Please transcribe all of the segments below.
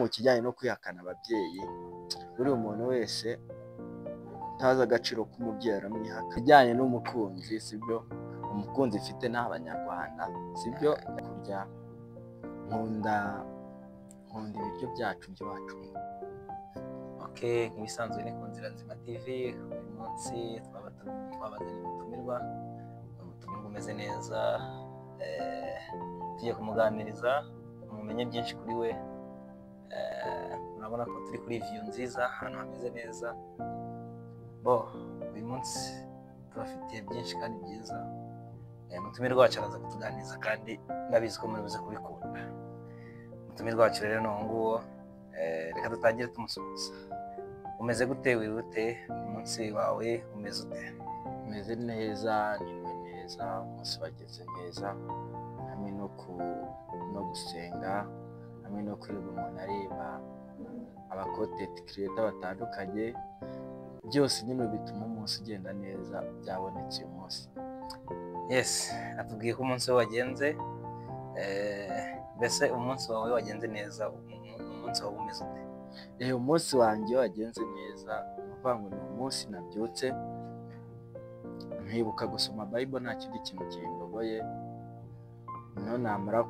mu kijyanye no kwihakana ababyeyi, buri umuntu wese utazi agaciro k'umubyeyi aramwihakana. Kijyanye n'umukunzi, sibyo, umukunzi ufite ni Abanyarwanda, sibyo, kurya nkunda ibiryo byacu by'iwacu. Nk'ibisanzwe ni ku Nzira Nzima TV. Uyu munsi twabazanye umutumirwa umeze neza, tugiye kumuganiriza mumenye byinshi kuri we. Murabona ko turi kuri view nziza, ahantu hameze neza. Uyu munsi tubafitiye byinshi kandi byiza. Umutumirwa wacu araza kutuganiriza kandi ndabizi ko muri buze kubikunda. Umutumirwa wacu rero ni uwo nguwo. Reka dutangire tumusuhuza. Umeze gute, wirute, umunsi wawe umeze ute? Umeze neza, niwe neza, umunsi wageze neza, hamwe no gusenga, hamwe no kwiga umuntu areba aba content creator batandukanye, byose nyine bituma umunsi ugenda neza, byabonetse uyu munsi. Yes, atubwiye ko umunsi we wagenze. Mbese umunsi wawe wagenze neza, umunsi wawe umeze ute? Umunsi wanjye wagenze neza, uvuga ngo ni umunsi nabyutse nkibuka gusoma Bible, nta kindi kintu kindogoye. Noneho namara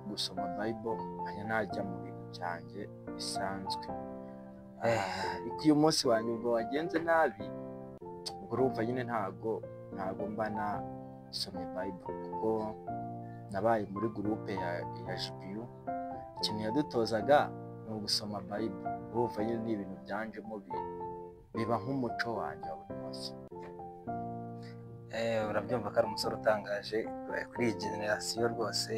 gusoma Bible nkajya najya mu bintu byanjye bisanzwe. Ariko uyu munsi wanjye ubwo wagenze nabi, ubwo urumva nyine ntago mba nasomye Bible, kuko nabaye muri groupe ya JBU. Ikintu yadutozaga ni ugusoma Bible. Urumva nyine ni ibintu byanjemo, biba nk'umuco wanjye wa buri munsi. Urabyumva ko ari umusore utangaje kuri iyi generasiyo rwose.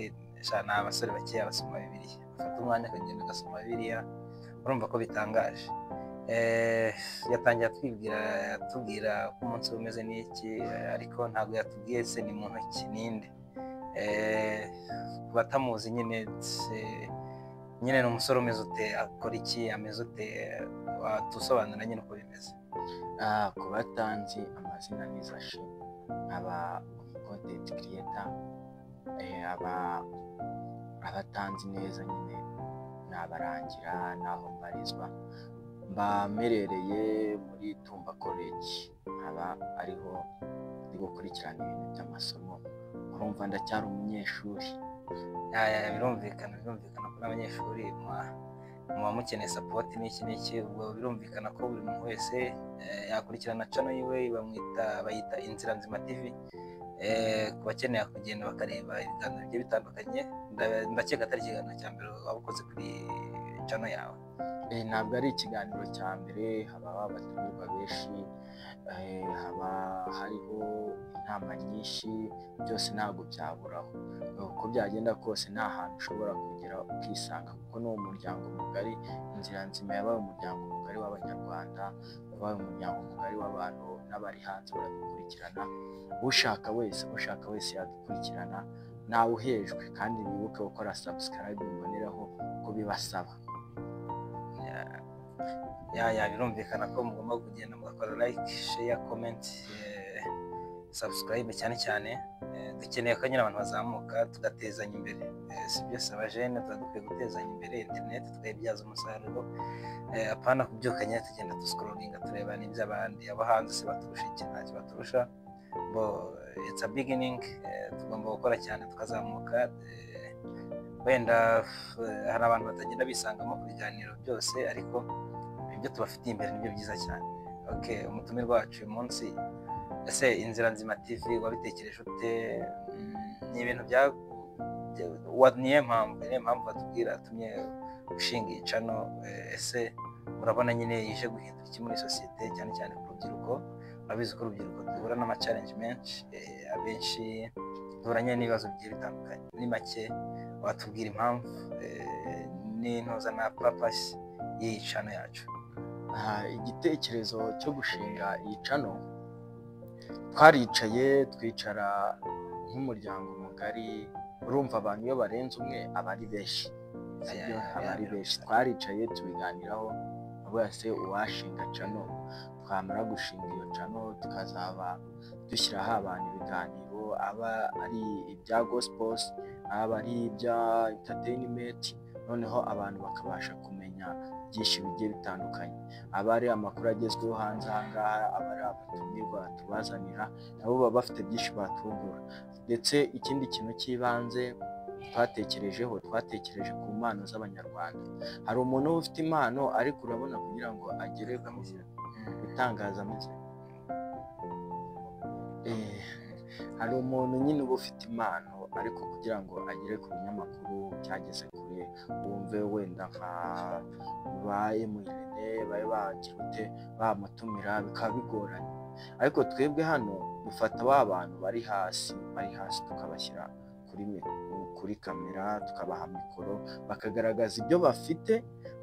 Ni abasore bakeya basoma Bibiliya, bafata umwanya akagenda agasoma Bibiliya. Urumva ko bitangaje. Yatangiye atubwira ko umunsi we umeze n'iki, ariko ntabwo yatubwiye se ni muntu ki, ninde. Ku batamuzi nyine ni umusore umeze ute, akora iki, ameze ute, watusobanura nyine uko bimeze. Ku batanzi, amazina ni Zashi, aba content creator. Abatanzi neza nyine nabarangira naho mbarizwa. Mba merereye muri Tumba College, nkaba ariho ndi gukurikirana ibintu by'amasomo. Urumva ndacyari umunyeshuri. Birumvikana ko n'abanyeshuri muba mukeneye support n'iki. Ubwo birumvikana ko buri muntu wese yakurikirana channel yiwe, bayita Inzira Nzima TV. Ku bakeneye kugenda bakareba ibiganiro bigiye bitandukanye, ndakeka atari ikiganiro cya mbere waba ukoze kuri channel yawe. Ntabwo ari ikiganiro cya mbere, haba abatumirwa benshi, haba hariho inama nyinshi, byose ntabwo byaburaho. Uko byagenda kose nta hantu ushobora kugera ukisanga, kuko ni umuryango mugari. Inzira Nzima yabaye umuryango mugari w'Abanyarwanda, yabaye umuryango mugari w'abantu n'abari hanze baradukurikirana. Ushaka wese yadukurikirana, ntawe uhejwe. Kandi wibuke gukora subscribe mboneraho ko bibasaba. Birumvikana ko mugomba kugenda mugakora like, share, comment, subscribe. Cyane dukeneye ko nyine abantu bazamuka tugatezanya imbere. Si byose abajene tuba dukwiye gutezanya imbere internet, tukayibyaza umusaruro. Apana kubyuka nyine tugenda duscrollinga tureba n'iby'abandi. Abo hanze se baturusha iki? Ntacyo baturusha. It's a beginning. Tugomba gukora cyane tukazamuka. Wenda hari abantu batagenda bisangamo ku biganiro byose, ariko ibyo tubafitiye imbere nibyo byiza cyane. Umutumirwa wacu uyu munsi, ese Inzira Nzima TV wabitekereje ute? Ni ibintu niyo mpamvu batubwira atumye ushinga iyi channel. Ese urabona nyine yije guhindura iki muri sosiyete, cyane cyane ku rubyiruko? Urabizi ko urubyiruko duhura n'ama-challenge menshi, abenshi duhuranye n'ibibazo bigiye bitandukanye. Ni make watubwira impamvu n'intuza na purpose y'iyi channel yacu? Igitekerezo cyo gushinga iyi channel, twicara nk'umuryango mugari. Urumva abantu iyo barenze umwe aba ari benshi, twaricaye tubiganiraho wese uwashinga channel. Twamara gushinga iyo channel, tukazaba dushyiraho abantu ibiganiro, aba ari ibya gospels, aba ari ibya entertainment. noneho abantu bakabasha kumenya byinshi bigiye bitandukanye, aba ari amakuru agezweho hanze aha ngaha, aba ari abatumirwa tubazanira nabo baba bafite byinshi batungura. Ndetse ikindi kintu cy'ibanze twatekereje ku mpano z'abanyarwanda. Hari umuntu uba ufite impano ariko urabona kugira ngo agere ku itangazamakuru, hari umuntu nyine uba ufite impano ariko kugira ngo agere ku binyamakuru byageze kure, wumve wenda nka ba Emurene babe bagirute bamutumira bikaba bigoranye. Ariko twebwe hano dufata ba bantu bari hasi tukabashyira kuri kamera, tukabaha mikoro bakagaragaza ibyo bafite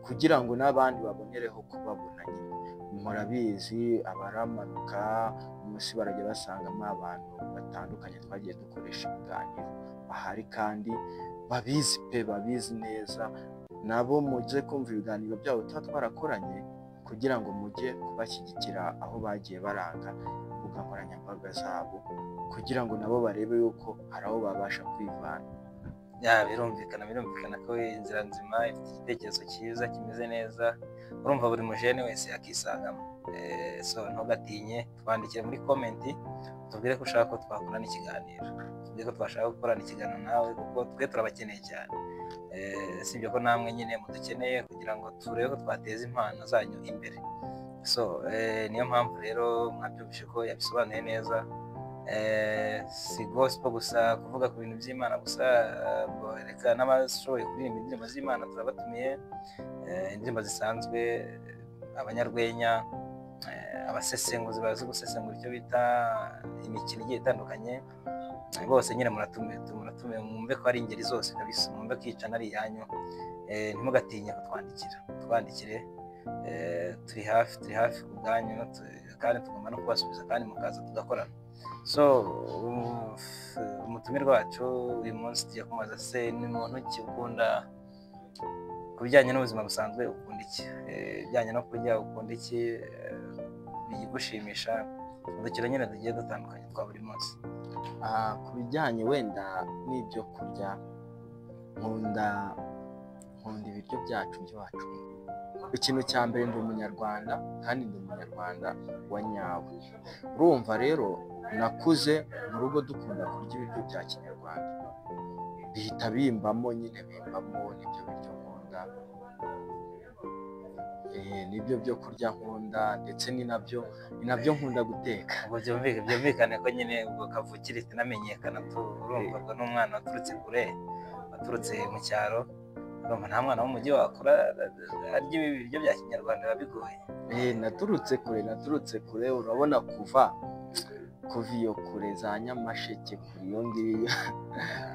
kugira ngo n'abandi babonereho kubabona. Nyine murabizi abaramanuka umunsi barajya basangamo abantu batandukanye twagiye dukoresha ibiganiro bahari kandi babizi neza, nabo mujye kumva ibiganiro byabo tuba twarakoranye kugira ngo mujye kubashyigikira aho bagiye baranga imbuga nkoranyambaga zabo, kugira ngo nabo barebe yuko hari aho babasha kwivana. birumvikana ko inzira nzima ifite igitekerezo cyiza kimeze neza, urumva buri mujene wese yakisangamo. So ntugatinye, twandikire muri komenti tubwire ko ushaka ko twakorana ikiganiro, tubwire ko twashaka gukorana ikiganiro nawe kuko twe turabakeneye cyane. Sibyo ko namwe nyine mudukeneye kugira ngo turebe ko twateza impano zanyu imbere. So niyo mpamvu rero mwabyumvise ko yabisobanuye neza. Si gospel gusa kuvuga ku bintu by'Imana gusa, reka n'abashoboye kuririmba indirimbo z'Imana turabatumiye, indirimbo zisanzwe, abanyarwenya, abasesenguzi bazi gusesengura icyo bita imikino igiye itandukanye, bose nyine muratumiwe, mwumve ko ari ingeri zose kabisa, mwumve ko iyicana ari iyanyu. Ntimugatinye twandikire, turi hafi ku bwanyu, kandi tugomba no kubasubiza kandi mukaza tugakorana. So umutumirwa wacu uyu munsi tugiye kumubaza se ni muntu ki ukunda, ku bijyanye n'ubuzima busanzwe ukunda iki, bijyanye no kurya ukunda iki, bigushimisha, udukino nyine tugiye dutandukanye twa buri munsi. Ku bijyanye wenda n'ibyo kurya, nkunda ibiryo byacu by'iwacu. Ikintu cya mbere ndi umunyarwanda kandi ndi umunyarwanda wa nyawe. Urumva rero nakuze mu rugo dukunda kurya ibiryo bya kinyarwanda, bihita bimbamo n'ibyo biryo nkunda, nibyo byo kurya nkunda, ndetse ni nabyo nkunda guteka. Ubwo byumvikane ko nyine ubwo kavukire tunamenyekana, urumva ngo n'umwana waturutse kure, waturutse mu cyaro, urumva nta mwana w'umujyi wakura arya ibi biryo bya kinyarwanda biba bigoye. Naturutse kure, urabona kuva iyo kure za Nyamasheke kuri iyo ngiyo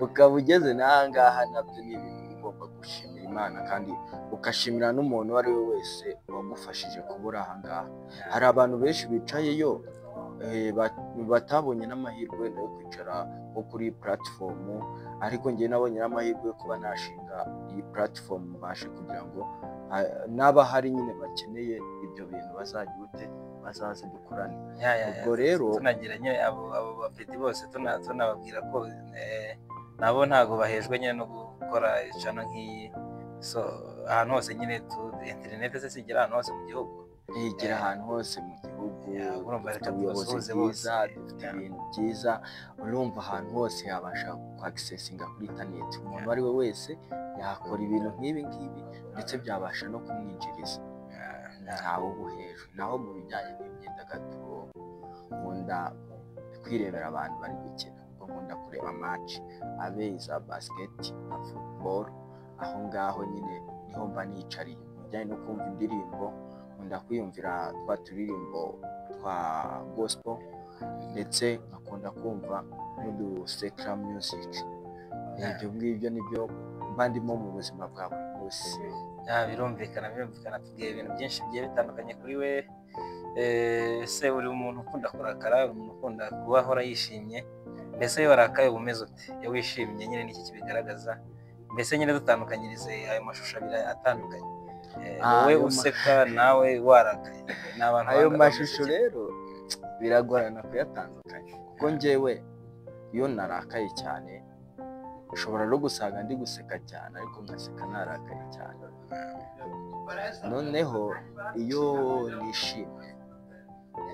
ukaba ugeze n'aha ngaha, nabyo ni ibintu ugomba gushimira Imana kandi ukashimira n'umuntu uwo ari we wese wagufashije kubura aha ngaha. Hari abantu benshi bicayeyo batabonye n'amahirwe yo kwicara nko kuri puratifomu, ariko njye nabonye n'amahirwe yo kuba nashinga iyi puratifomu mbashe kugira ngo n'abahari nyine bakeneye ibyo bintu bazaze dukorane. Ubwo rero tunagira nyine abo bapeti bose tunababwira ko nabo ntabwo bahejwe nyine no gukora icano nk'iyi. So ahantu hose nyine interineti se zigera ahantu hose mu gihugu, igera ahantu hose mu gihugu, dufite ubuyobozi bwiza, dufite ibintu byiza, urumva ahantu hose yabasha kwagisesinga kuri interineti. Umuntu uwo ari we wese yakora ibintu nk'ibi ngibi ndetse byabasha no kumwinjiriza, ntawe ubuhejwe. Naho mu bijyanye n'imyidagaduro, nkunda kwirebera abantu bari gukina, kuko nkunda kureba match abe iza basiketi na futuboro. Aho ngaho nyine niho mba nicariye. Mu bijyanye no kumva indirimbo, nkunda kwiyumvira twa turirimbo twa gospel, ndetse nkakunda kumva n'udusekira music. Ibyo ngibyo nibyo mba ndimo mu buzima bwa buri munsi. Birumvikana tubwiye ibintu byinshi bigiye bitandukanye kuri we. Se uri umuntu ukunda kurakara, uri umuntu ukunda kuba ahora yishimye, mbese iyo warakaye uba umeze ute? Iyo wishimye nyine niki kibigaragaza? Mbese nyine dutandukanyirize ayo mashusho abiri atandukanye, wowe useka nawe warakaye. Ayo mashusho rero biragorana kuyatandukanya, kuko njyewe iyo narakaye cyane ushobora no gusanga ndi guseka cyane ariko ngaseka narakaye cyane. Noneho iyo nishimye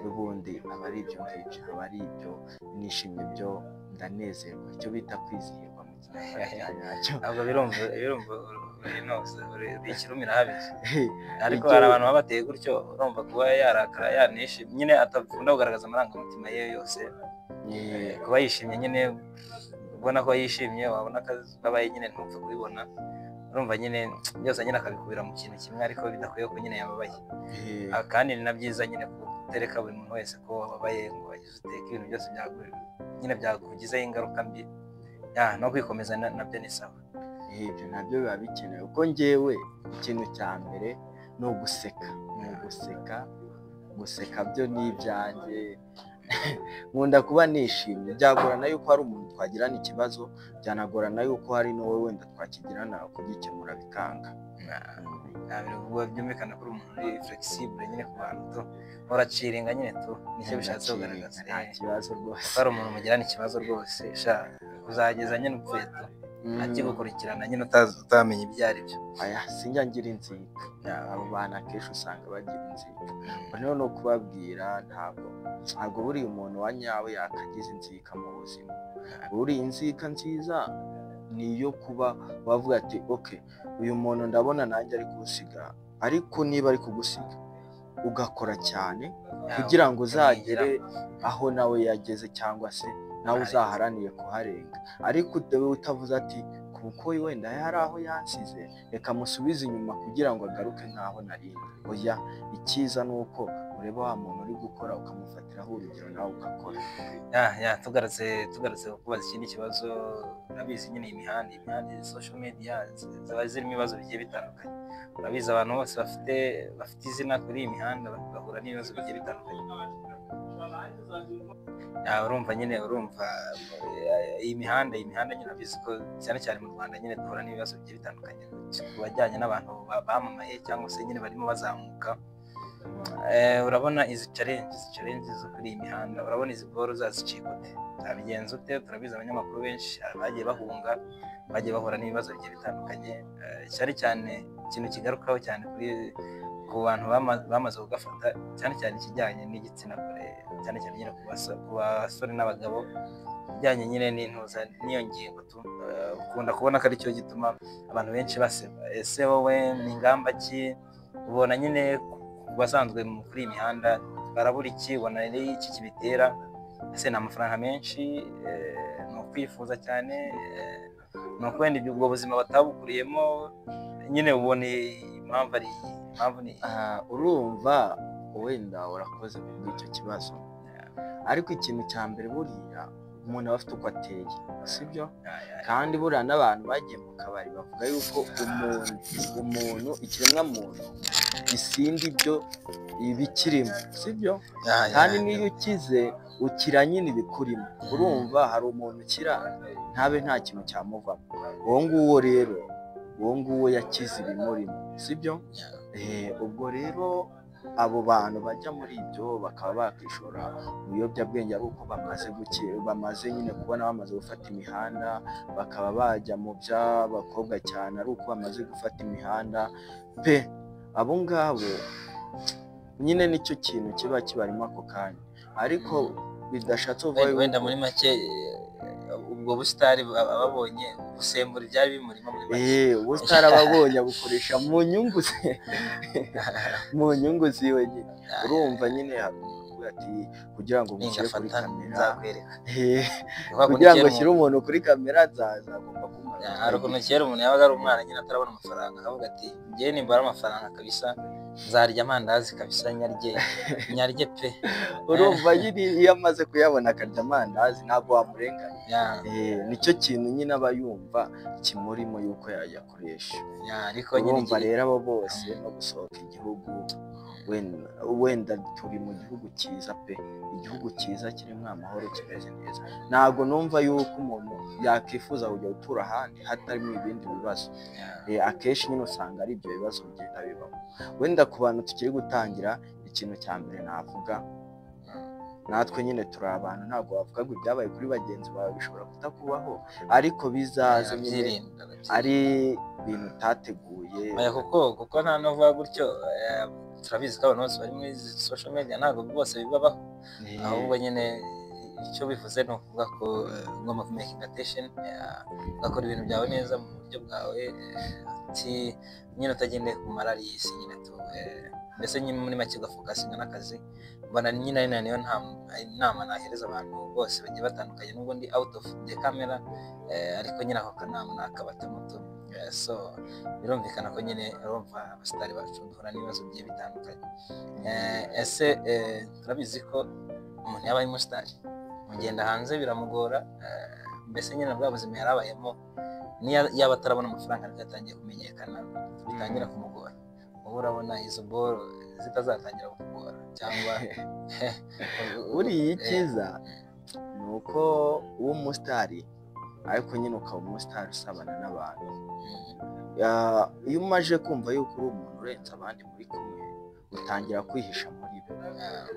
ubundi aba ari ibyo ngibyo, aba ari ibyo nishimye byo ndanezerwa, icyo bita kwizihirwa mu kinyarwanda. ntabwo birumva uri ikirumira habije, ariko hari abantu baba bateye gutyo, urumva kuba yarakara yanishimye nyine atakunda kugaragaza amarangamutima ye yose, kuba yishimye nyine ubona ko yishimye, wabona ko abaye nyine ntupfe kubibona, urumva nyine byose nyine akabikubira mu kintu kimwe, ariko bidakwiye ko nyine yababaye. Kandi ni na byiza nyine kutereka buri muntu wese ko wababaye ngo wagize uteke ibintu byose nyine byakugizeho ingaruka mbi, no kwikomeza nabyo ni sawa. Ibyo nabyo biba bikenewe, kuko njyewe ikintu cya mbere ni uguseka, guseka byo ni ibyanjye. Nkunda kuba nishimye, byagorana yuko hari umuntu twagirana ikibazo, byanagorana yuko hari n'uwo wenda twakigirana kugikemura bikanga. Byumvikana ko uri umuntu uri flexible nyine ku bantu, uraciringa nyine nicyo bishatse kugaragaza. Nta kibazo rwose, hari umuntu mugirana ikibazo rwose uzageza nyine upfuye akigukurikirana nyine utamenya ibyo ari byo. Sinjya ngira inzika, abo bantu akenshi usanga bagira inzika, noneho no kubabwira ntabwo buriya umuntu wa nyawe yakagize inzika mu buzima. Buriya inzika nziza ni iyo kuba wavuga ati okay, uyu muntu ndabona nanjye ari kugusiga, ariko niba ari kugusiga ugakora cyane kugira ngo uzagere aho nawe yageze, cyangwa se nawe uzaharaniye kuharenga. Ariko utavuze ati kuko wenda hari aho yansize reka musubize inyuma kugira ngo agaruke nk'aho narindi. Oya, icyiza ni uko ureba wa muntu uri gukora ukamufatiraho urugero nawe ugakora. Tugarutse kubaza ikindi kibazo, urabizi nyine imihanda social media ziba zirimo ibibazo bigiye bitandukanye. Urabizi abantu bose bafite izina kuri iyi mihanda bahura n'ibibazo bigiye bitandukanye. Urumva iyi mihanda nyine urabizi ko cyane cyane mu Rwanda nyine duhura n'ibibazo bigiye bitandukanye ku bajyanye n'abantu bamamaye cyangwa se nyine barimo bazamuka. Urabona izi challenge zo kuri iyi mihanda, urabona izi boro uzazicika ute, zabigenza ute? Turabizi abanyamakuru benshi bagiye bahunga, bagiye bahura n'ibibazo bigiye bitandukanye, cyane cyane ikintu kigarukaho cyane ku bantu bamaze kugafata, cyane cyane ikijyanye n'igitsina gore, cyane cyane nyine ku basore n'abagabo, bijyanye nyine n'intuza n'iyo ngingo ukunda kubona ko ari cyo gituma abantu benshi baseba. Ese wowe ni ingamba ki ubona nyine basanzwe kuri iyi mihanda barabura iki, ubona ari iki kibitera? Ese ni amafaranga menshi, ni ukwifuza cyane, ni ukwenda ubwo buzima batabukuriyemo, nyine ubona impamvu ni urumva wenda urakoze kuri icyo kibazo, ariko ikintu cya mbere buriya umuntu aba afite uko ateye, sibyo? Kandi buriya n'abantu bagiye mu kabari bavuga yuko umuntu ikiremwa muntu gisinda ibyo ibikirimo, sibyo? Kandi niyo ukize ukira nyine ibikurimo. Urumva hari umuntu ukira ntabe nta kintu cyamuvamo, uwo nguwo yakize ibimurimo, sibyo? Ubwo rero abo bantu bajya muri ibyo bakaba bakishora mu biyobyabwenge ari uko bamaze nyine kubona bamaze gufata imihanda, bakaba bajya mu by'abakobwa cyane ari uko bamaze gufata imihanda pe. Abo ngabo nyine nicyo kintu kiba kibarimo ako kanya, ariko bidashatse wenda muri make ubwo busitari ababonye ubusembura byari bimurimo muri make. Ubusitari ababonye abukoresha mu nyungu ziwe nyine. Urumva nyine ati kugira ngo mushyire kuri kamera, kugira ngo ushyire umuntu kuri kamera zagomba kumara. Hari ukuntu kera umuntu yabaga ari umwana nyine atarabona amafaranga, akavuga ati njyewe nimbara amafaranga kabisa nzarya amandazi kabisa, nyarye pe. Urumva nyine iyo amaze kuyabona akarya amandazi ntabwo wamurenganya. Nicyo kintu nyine aba yumva kimurimo yuko yayakoresha. Urumva rero abo bose no gusohoka igihugu, wenda turi mu gihugu cyiza pe, igihugu cyiza kirimo amahoro kimeze neza. Ntabwo numva yuko umuntu yakwifuza kujya gutura ahandi hatarimo ibindi bibazo. Akenshi nyine usanga ari ibyo bibazo bigenda bibaho. Wenda ku bantu tukiri gutangira, ikintu cya mbere navuga natwe nyine turi abantu, ntabwo wavuga ngo ibyabaye kuri bagenzi bawe bishobora kutakubaho, ariko bizaza nyine ari ibintu utateguye. kuko nta n'uvuga gutyo, turabizi ko abantu bose bari muri social media ntabwo bose bibabaho, ahubwo nyine icyo bivuze ni ukuvuga ko ugomba kumakinga attention, ugakora ibintu byawe neza mu buryo bwawe, nyine utagendeye ku marari y'isi nyine mbese nyine muri make ugafokasinga n'akazi. Mbona nyine ari niyo inama nahereza abantu bose bagiye batandukanye, nubwo ndi out of the camera, ariko nyine ako kanama nakabata muto. So birumvikana ko nyine urumva abasitari bacu duhura n'ibibazo bigiye bitandukanye. Ese turabizi ko umuntu yabaye umusitari, mugenda hanze biramugora, mbese nyine bwa buzima yarabayemo yaba atarabona amafaranga ariko yatangiye kumenyekana bitangira kumugora. Ubu urabona izo boro zitazatangira kukugora cyangwa buriya icyiza ni uko uba umusitari ariko nyine ukaba umusitari usabana n'abantu. Iyo umaze kumva yuko uri umuntu urenze abandi muri kumwe, utangira kwihisha muri bo.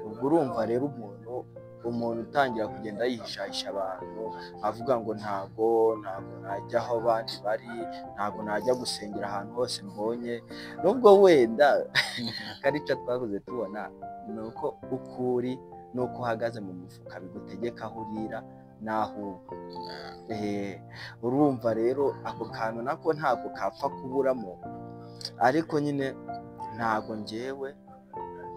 Ubwo urumva rero umuntu utangira kugenda yihishahisha abantu, avuga ngo ntabwo najya aho abandi bari, ntabwo najya gusengera ahantu hose mbonye. Nubwo wenda karica twabuze tubona ni uko uko uri n'uko uhagaze mu mufuka bigutegeka aho urira n'aho urumva rero ako kantu nako ntabwo kapfa kuburamo. Ariko nyine ntabwo njyewe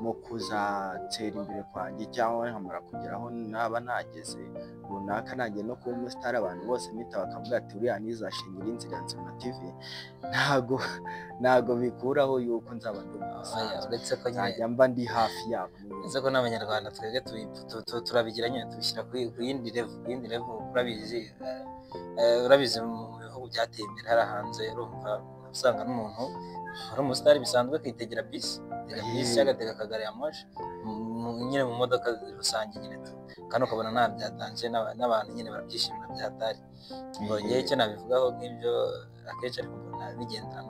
mu kuzatera imbere kwanjye cyangwa nkamara kugeraho naba nageze runaka, nagiye no kuba umusitari abantu bose mpita bakavuga ati uriya nizashingira Inzira Nzima TV, ntabwo bikuraho yuko nzaba ndi umusitari, nzajya mba ndi hafi yabo. Uretse ko n'abanyarwanda twebwe turabigira nyine tubishyira ku yindi level. Urabizi mu bihugu byateye imbere hari hanze, urumva usanga n'umuntu ari umusitari bisanzwe akitegera bisi agatega akagari ya moshi nyine mu modoka rusange nyine kandi ukabona nta byatanze n'abantu nyine barabyishimira byatari. Ngongeye icyo nabivugaho nk'ibyo akenshi ariko mbona bigendera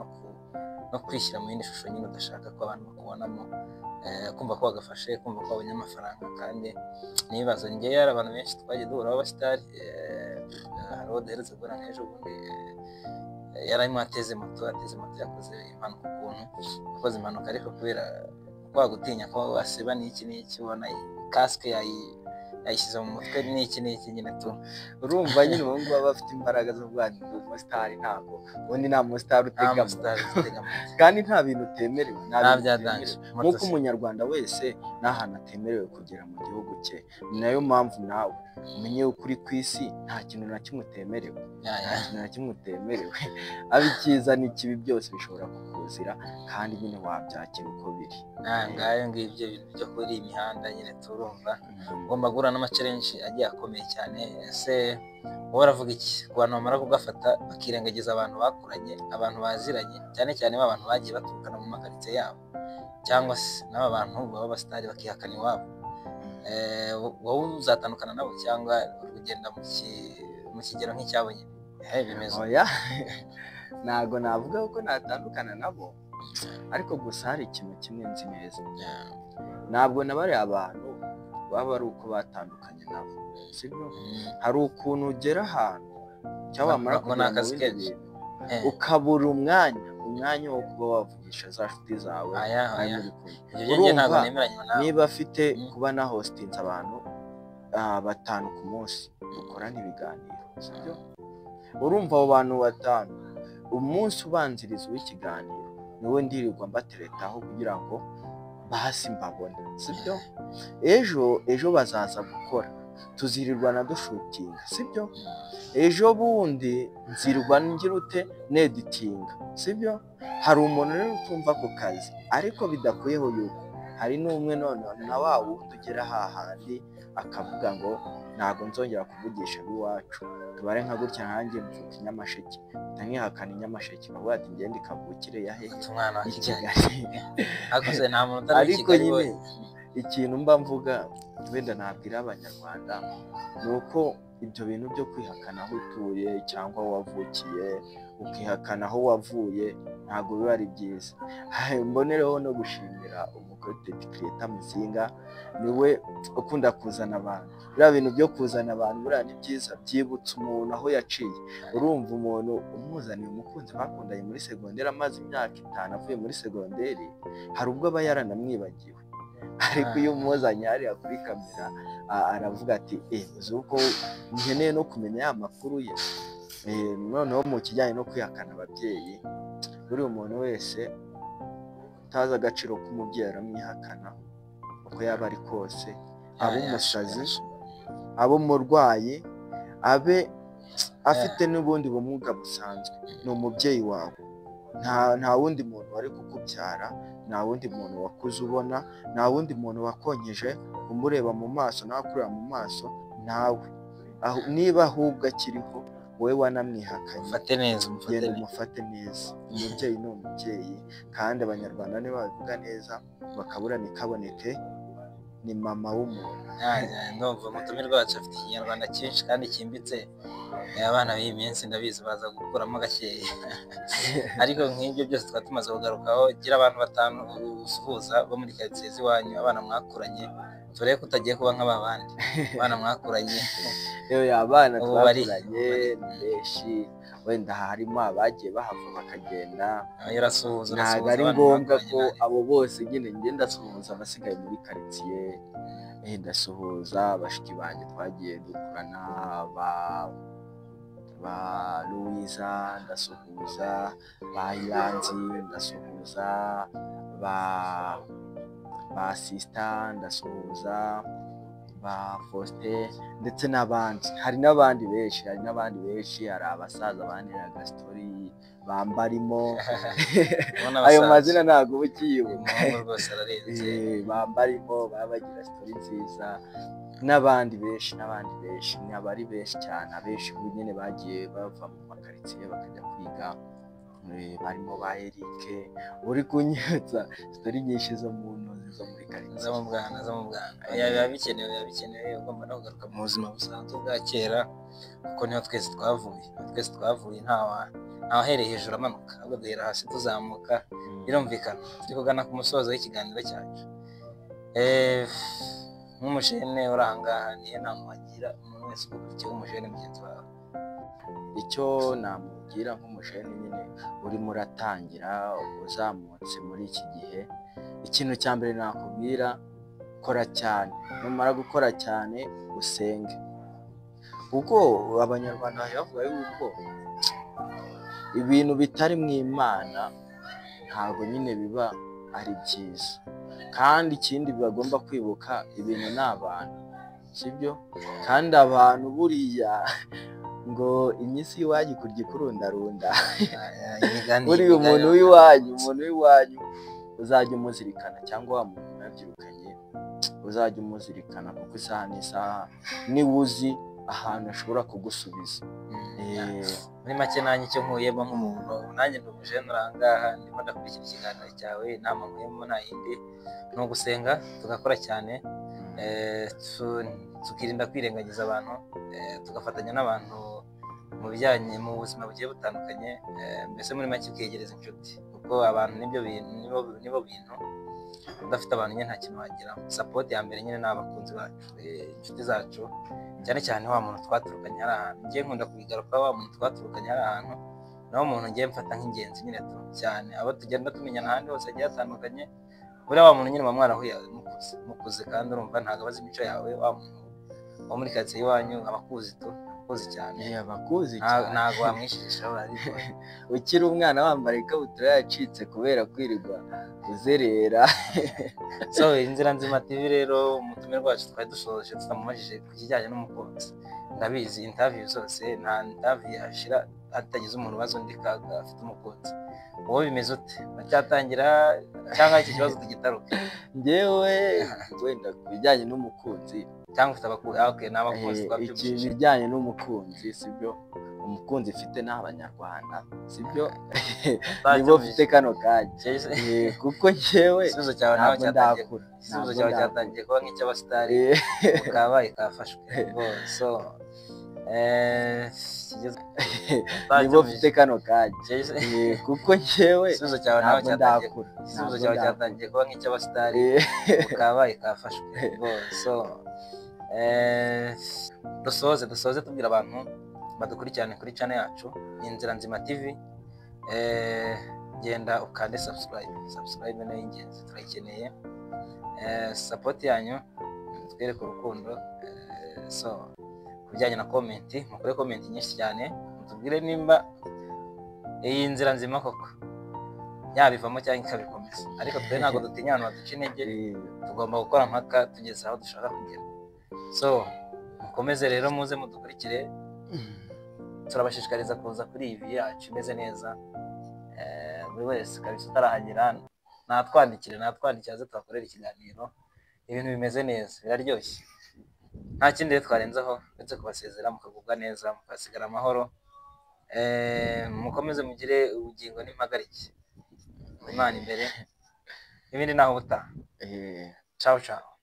no kwishyira mu yindi shusho nyine udashaka ko abantu bakubonamo, kumva ko wagafashe, kumva ko wabonye amafaranga. Kandi n'ibibazo njyewe hari abantu benshi twagiye duhura b'abasitari, hari uwo duheretse guhura nk'ejo bundi yari arimo ateze moto yakoze impanuka. Yakoze impanuka ariko kubera kwa gutinya ko asiba n'iki ubona kasike yayishyize mu mutwe n'iki nyine urumva nyine ubu ngubu aba afite imbaraga zo kuvuga ngo ndi umusitari. Ntabwo ubundi nta musitari utega kandi nta bintu utemerewe, nk'uko umunyarwanda wese n'ahantu atemerewe kugera mu gihugu cye. Ni nayo mpamvu nawe umenye yuko uri ku isi nta kintu na kimwe utemerewe, aba icyiza n'ikibi byose bishobora kukuzira kandi nyine wabyakira uko biri. ngayo ngibyo ibintu byo kuri iyi mihanda nyine turumva ugomba guhura n'amacalenji agiye akomeye cyane. Ese wowe uravuga iki ku bantu bamara kugafata bakirengagiza abantu bakuranye, abantu baziranye, cyane cyane abantu bagiye baturukana mu makaritsiye yabo, cyangwa se n'aba bantu baba abasitari bakihakana iwabo? Wowe uzatandukana nabo cyangwa ugenda mu kigero nk'icyabo nyine bimeze? ntabwo navuga ko natandukana nabo, ariko gusa hari ikintu kimwe nzi neza, ntabwo nabariya abantu baba ari uko batandukanye nabo, sibyo? hari ukuntu ugera ahantu cyangwa wamara kugera mu bindi bintu ukabura umwanya wo kuba wavugisha za nshuti zawe. Urumva niba afite kuba na hositinze abantu 5 ku munsi dukorana ibiganiro, sibyo? Urumva abo bantu 5 umunsi ubanziriza w'ikiganiro niwe ndirirwa mbateretaho kugira ngo basi mbabone, sibyo? ejo bazaza gukora, tuzirirwa na dushutinga, sibyo? Ejo bundi nzirwa ngira ute neditinga, sibyo? Hari umuntu rero utumva ku kazi, ariko bidakuyeho yuko hari n'umwe none na wa wundi ugera hahandi akavuga ngo ntabwo nzongera kuvugisha ab'iwacu, tubare nka gutya nkanjye mvuka Nyamasheke, nkihakana Nyamasheke bavuga ati ngende kavukire ya hehe i Kigali. Ariko nyine ikintu mba mvuga wenda nabwira abanyarwanda ni uko ibyo bintu byo kwihakana aho utuye cyangwa wavukiye ukihakana aho wavuye ntabwo biba ari byiza. Mbonereho no gushimira umucontent creator Muzinga, niwe ukunda kuzana abantu. Biriya bintu byo kuzana abantu buriya ni byiza, byibutsa umuntu aho yaciye. Urumva umuntu umuzaniye umukunzi bakundanye muri segonderi, amaze imyaka 5 avuye muri segonderi, hari ubwo aba yaranamwibagiwe, ariko iyo umuzanye hariya kuri kamera aravuga ati uzi uko nkeneye no kumenya ya makuru ye. Noneho mu kijyanye no kwihakana ababyeyi, buri umuntu wese utazi agaciro k'umubyeyi aramwihakana uko yaba ari kose, abe umusazi, abe umurwayi, abe afite n'ubundi bumuga busanzwe, ni umubyeyi wawe. Nta wundi muntu wari kukubyara, nta wundi muntu wakuze ubona, nta wundi muntu wakonyeje umureba mu maso nawe akureba mu maso, nawe niba ahubwo akiriho wowe wanamwihakanye, genda umufate neza. Umubyeyi ni umubyeyi, kandi abanyarwanda nibo babivuga neza, bakabura ntikaboneke, ni mama w'umuntu. Ndumva umutumirwa wacu afite ikinyarwanda cyinshi kandi cyimbitse, abana b'iyi minsi ndabizi baza gukuramo gakeya. Ariko nk'ibyo byose twaba tumaze kugarukaho, gira abantu 5 usuhuza bo muri karitsiye z'iwanyu, abana mwakuranye, turebe ko utagiye kuba nk'abandi abana mwakuranye. Abana twakuranye ni benshi, wenda harimo abagiye bahava bakagenda, ntabwo ari ngombwa ko abo bose nyine ngenda ndasuhuza abasigaye muri karitsiye. Ndasuhuza bashiki banjye twagiye dukurana, ba Louisa ndasuhuza, ba Iranzi ndasuhuza, ba Sister ndasuhuza, ba Faustin, ndetse n'abandi. Hari n'abandi benshi, hari abasaza baniraga story bambarimo. Ayo mazina ntabwo uba ukiyibuka, bambarimo baba bagira story nziza, n'abandi benshi ni abari benshi cyane. Abenshi ubu nyine bagiye bava mu makaritsiye bakajya kwiga, barimo ba Eric. Uri kunyibutsa story nyinshi zo mu ntozi zo muri karitsiye, zo mu bwana. Biba bikenewe ugomba no kugaruka mu buzima busanzwe bwa kera, kuko niho twese twavuye, ntawahereye hejuru amanuka, ahubwo duhera hasi tuzamuka. Birumvikana turi kugana ku musozo w'ikiganiro cyacu. Nk'umujene uri aha ngaha, niyo nama wagira umuntu wese ukurikiye w'umujene mugenzi wawe? Icyo namubwira nk'umujene nyine urimo uratangira, uzamutse muri iki gihe, ikintu cya mbere nakubwira, kora cyane. Numara gukora cyane usenge, kuko abanyarwanda bavuga yuko ibintu bitari mu Imana ntabwo nyine biba ari byiza. Kandi ikindi bagomba kwibuka, ibintu ni abantu, sibyo? Kandi abantu buriya ngo iminsi y'iwanyu kurya ikurundarunda. Buriya umuntu w'iwanyu uzajya umuzirikana, cyangwa wa muntu mwabyirukanye uzajya umuzirikana, kuko isaha n'isaha niba uzi ahantu ashobora kugusubiza. Muri make nanjye icyo nkuyemo nk'umuntu, nanjye ndi umujene uri aha ngaha, ndimo ndakurikira ikiganiro cyawe. Inama nkuyemo nta yindi, ni ugusenga tugakora cyane, tukirinda kwirengagiza abantu, tugafatanya n'abantu mu bijyanye mu buzima bugiye butandukanye. Mbese muri make ukegereza inshuti, kuko abantu nibo bintu, udafite abantu nyine nta kintu wageraho. Support ya mbere nyine ni abakunzi bacu, inshuti zacu, cyane cyane wa muntu twaturukanye hari ahantu. Ngiye nkunda kubigaruka, wa muntu twaturukanye hari ahantu, naho umuntu ngiye mfata nk'ingenzi nyine cyane. Abo tugenda tumenyana ahandi hose hagiye hatandukanye, buriya wa muntu nyine muba mwarahuye mukuze, kandi urumva ntabwo abazi imico yawe. Wa muntu wo muri karitsiye iwanyu abakuzi cyane, ntabwo wamwishishaho. Ariko ukiri umwana wambara ikabutura yacitse kubera kwirirwa uzerera. So Inzira Nzima TV rero, umutumirwa wacu twari dusoje tutamubajije ku kijyanye n'umukunzi. Ndabizi interview zose, nta interview yashira hatagize umuntu ubaza undi kaga afite umukunzi. Wowe bimeze ute? Bacyatangira cyangwa iki kibazo tugitaruke? Njyewe wenda ku bijyanye n'umukunzi, cyangwa ufite abakunzi? Okay, n'abakunzi twabyumvise. Ikijyanye n'umukunzi, sibyo? Umukunzi ufite n'abanyarwanda, sibyo? Nibo ufite kano kanya, kuko njyewe isubizo cyawe nawe cyatangiye kuba nk'icy'abasitari, ukabaye kafashwe. So niba ufite kano kanya kuko njyewe igisubizo cyawe nawe ntabwo ndakura igisubizo cyawe cyatangiye kuba nk'icy'abasitari ukabaye kafashwe so dusoze tubwira abantu badukurikirane kuri channel yacu Inzira Nzima TV. Genda ukande subscribe ni ingenzi, turayikeneye support yanyu, twereke urukundo. So kubijyanye na comment, mukore comment nyinshi cyane, mutubwire nimba iyi nzira nzima koko yabivamo cyangwa ikabikomeza, ariko twe ntabwo dutinya abantu baduca intege, tugomba gukora mpaka tugeze aho dushaka kugera. So mukomeze rero, muze mudukurikire, turabashishikariza kuza kuri iyi video yacu imeze neza. Buri wese kabisa utarahagera natwandikire aze tubakorera ikiganiro, ibintu bimeze neza, biraryoshye. Nta kindi rero twarenzaho uretse kubasezera, mukagubwa neza, mukasigara amahoro. Mukomeze mugire ubugingo n'impagarike, Imana imbere, ibindi naho ubutaha. Ciao ciao.